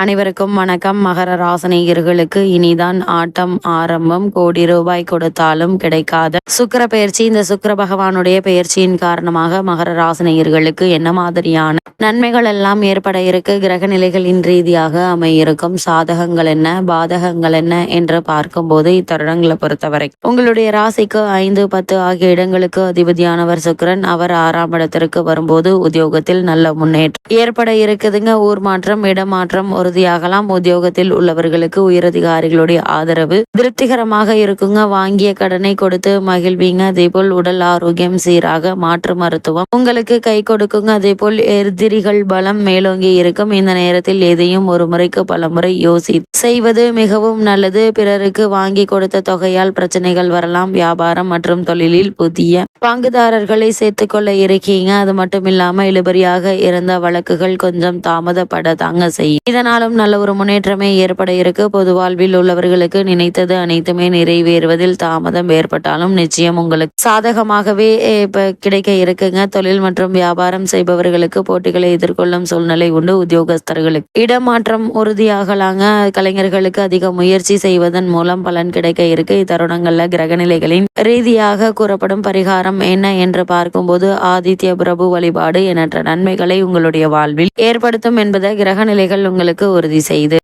அனைவருக்கும் வணக்கம். மகர ராசினியர்களுக்கு இனிதான் ஆட்டம் ஆரம்பம். கோடி ரூபாய் கொடுத்தாலும் கிடைக்காத சுக்கிர பெயர்ச்சி. இந்த சுக்கிர பகவானுடைய பெயர்ச்சியின் காரணமாக மகர ராசினியர்களுக்கு என்ன மாதிரியான நன்மைகள் எல்லாம் ஏற்பட இருக்கு, கிரக நிலைகளின் ரீதியாக அமையிருக்கும் சாதகங்கள் என்ன, பாதகங்கள் என்ன என்று பார்க்கும்போது இத்தருடங்களை பொறுத்தவரை உங்களுடைய ராசிக்கு 5, 10 ஆகிய இடங்களுக்கு அதிபதியானவர் சுக்கிரன். அவர் 6ஆம் இடத்திற்கு வரும்போது உத்தியோகத்தில் நல்ல முன்னேற்றம் ஏற்பட இருக்குதுங்க. ஊர் மாற்றம், இடமாற்றம் உறுதியாகலாம். உத்தியோகத்தில் உள்ளவர்களுக்கு உயரதிகாரிகளுடைய ஆதரவு திருப்திகரமாக இருக்குங்க. வாங்கிய கடனை கொடுத்து மகிழ்வீங்க. அதேபோல் உடல் ஆரோக்கியம் சீராக, மாற்று மருத்துவம் உங்களுக்கு கை கொடுக்குங்க. அதேபோல் எதிரிகள் பலம் மேலோங்கி இருக்கும். இந்த நேரத்தில் எதையும் ஒரு முறைக்கு பல முறை யோசி செய்வது மிகவும் நல்லது. பிறருக்கு வாங்கி கொடுத்த தொகையால் பிரச்சனைகள் வரலாம். வியாபாரம் மற்றும் தொழிலில் புதிய பங்குதாரர்களை சேர்த்துக்கொள்ள இருக்கீங்க. அது மட்டும் இல்லாம இழுபறியாக இருந்த வழக்குகள் கொஞ்சம் தாமதப்பட தாங்க செய்யும். இதனாலும் நல்ல ஒரு முன்னேற்றமே ஏற்பட இருக்கு. பொது வாழ்வில் உள்ளவர்களுக்கு நினைத்தது அனைத்துமே நிறைவேறுவதில் தாமதம் ஏற்பட்டாலும் நிச்சயம் உங்களுக்கு சாதகமாகவே இப்ப கிடைக்க இருக்குங்க. தொழில் மற்றும் வியாபாரம் செய்பவர்களுக்கு போட்டிகளை எதிர்கொள்ளும் சூழ்நிலை உண்டு. உத்தியோகஸ்தர்களுக்கு இடமாற்றம் உறுதியாகலாங்க. கலைஞர்களுக்கு அதிக முயற்சி செய்வதன் மூலம் பலன் கிடைக்க இருக்கு. இத்தருணங்கள்ல கிரகநிலைகளின் ரீதியாக கூறப்படும் பரிகாரம் என்ன என்று பார்க்கும்போது ஆதித்ய பிரபு வழிபாடு எண்ணற்ற நன்மைகளை உங்களுடைய வாழ்வில் ஏற்படுத்தும் என்பதை கிரக நிலைகள் உங்களுக்கு உறுதி செய்து